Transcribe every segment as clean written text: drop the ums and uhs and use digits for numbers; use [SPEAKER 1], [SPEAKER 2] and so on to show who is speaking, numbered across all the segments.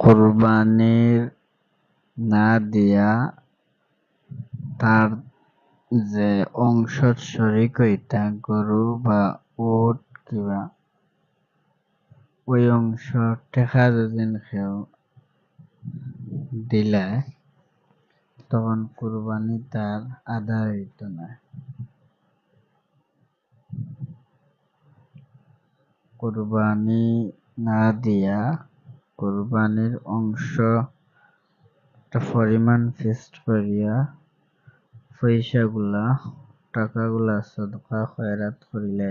[SPEAKER 1] কুরবানির না দিয়া তার যে অংশত শরিক হইতা গরু বা উট কিবা ওই অংশ টেকা যদি কেউ দিলে তখন কুরবানি তার আদায় হইত না। কুরবানি না দিয়া কুরবানির অংশ একটা পরিমাণ ফিক্সড করিয়া পয়সাগুলা টাকাগুলা সদকা খয়রাত করিলে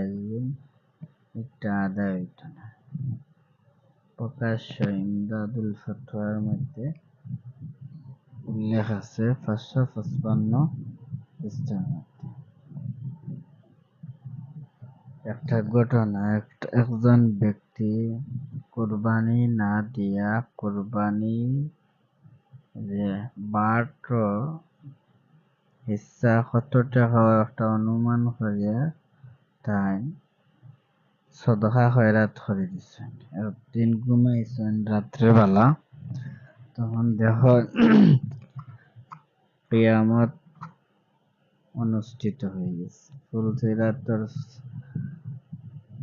[SPEAKER 1] এটা আদায় হইত না। প্রকাশ্য ইমদাদুল ফতোয়ার মধ্যে উল্লেখ আছে 555 পৃষ্ঠার মধ্যে। একটা ঘটনা, একজন ব্যক্তি কুরবানি না দিয়া কুরবানি যে বাট হিস্সা কত টাকা একটা অনুমান করিয়া তাই সদকা খয়রাত করে দিচ্ছেন। একদিন ঘুমাইছেন রাত্রেবেলা, তখন দেখো কিয়ামত অনুষ্ঠিত হয়ে গেছে,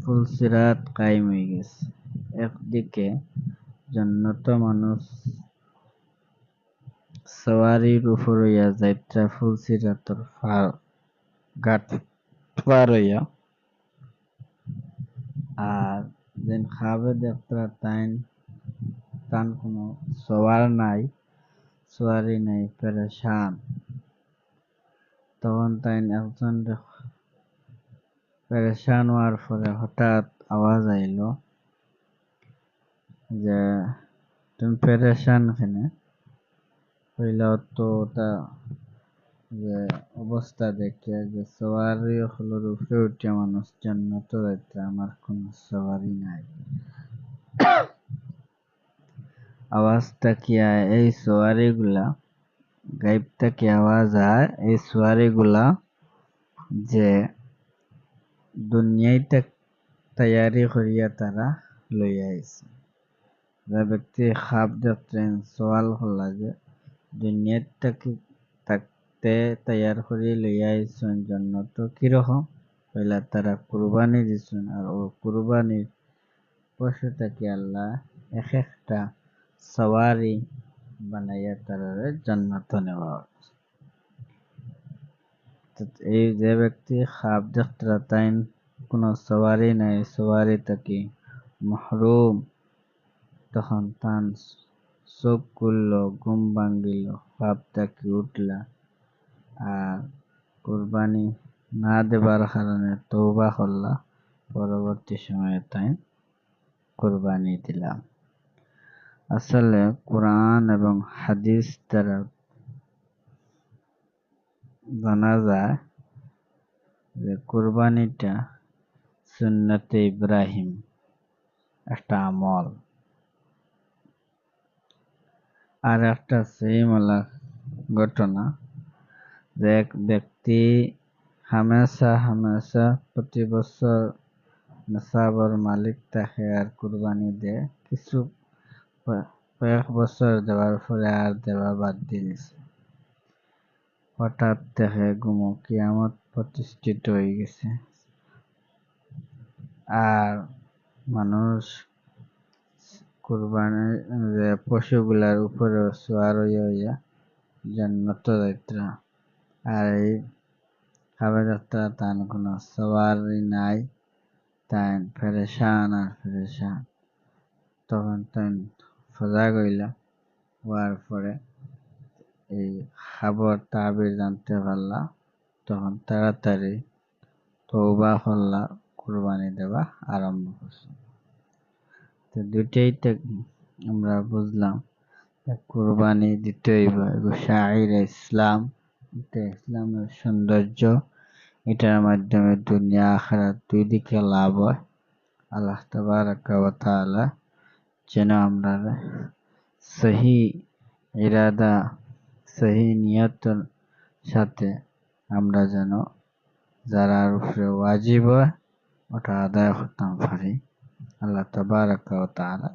[SPEAKER 1] ফুলসিরাত কায়েম হয়ে গেছে। একদিকে জান্নাত মানুষ সওয়ারির উপর হইয়া যাইত্রা ফুলসিরাতর ঘাট পার হইয়া, আর যেন খাবে দেখত্রা তান কোনো সওয়ারি নাই, পেরেশান। তখন তাই একজন পেরেশান হওয়ার পরে হঠাৎ আওয়াজ আইল যে তুমি পেরেশান কেন? হইল তো ওটা যে অবস্থা দেখিয়া যে সওয়ারি হলোর উপরে উঠিয়া মানুষ জান্নাত যাইতে, আমার কোন সওয়ারি নাই। আওয়াজটা কি এই সওয়ারি গুলা গাইব থেকে আওয়াজ হয়, এই সওয়ারি গুলা যে দুনিয়াতে তৈয়ারি করিয়া তারা লইয়া আইছে। যে ব্যক্তি খাপ দেখতেন সওয়াল করলা যে দুনিয়ার থাকতে তৈয়ার করে লইয়া আইছেন জান্নাত কিরকম হইলা, তারা কুরবানি দিছেন, আর ও কুরবানির পশু থেকে আল্লাহ এক একটা সওয়ারি বানাইয়া তারা জান্নাত নেওয়া। এই যে ব্যক্তি খাপ দেখতরা তাই কোনো সওয়ারি নাই, সওয়ারি থেকে মাহরুম, তখন তান চোখ খুলল, ঘুম ভাঙ্গিল, খাপ থেকে উঠলা, আর কুরবানি না দেবার কারণে তওবা করলা। পরবর্তী সময়ে তাই কুরবানি দিলাম। আসলে কোরআন এবং হাদিস দ্বারা জানা যায় যে কুরবানিটা সুন্নতে ইব্রাহিম, একটা আমল। আর একটা সেইমালা ঘটনা যে এক ব্যক্তি হামেশা প্রতি বছর নেশাবর মালিক থাকে আর কুরবানি দেয়, কিছু কয়েক বছর দেওয়ার পরে আর দেওয়া বাদ দিয়েছে। হঠাৎ দেখে কিয়ামত প্রতিষ্ঠিত হয়ে গেছে, আর মানুষ কুরবানির পশুগুলার উপরে সওয়ার হইয়া জান্নাত যাত্রা, আর এই খাবে যাত্রা তার কোনো সওয়ারি নাই, তাই পেরেশান আর পেরেশান। তখন তাই সজাগ হওয়ার পরে এই খাবার তাবির জানতে পারলা, তখন তাড়াতাড়ি তওবা করলা, কুরবানি দেওয়া আরম্ভ করছে। তো দুইটাই আমরা বুঝলাম কুরবানি দিতে হইব, শাইরে ইসলাম, এটা ইসলামের সৌন্দর্য, এটার মাধ্যমে দুনিয়া আখিরাত দুই দিকে লাভ হয়। আল্লাহ তাবারাকা ওয়া তাআলা যেন আমরা সহি ইরাদা, সহি নিয়তের সাথে আমরা যেন যারা উপরে ওয়াজিব হয় ওটা আদায় করতে পারি। আল্লাহ তাবারাকা ওয়া তাআলা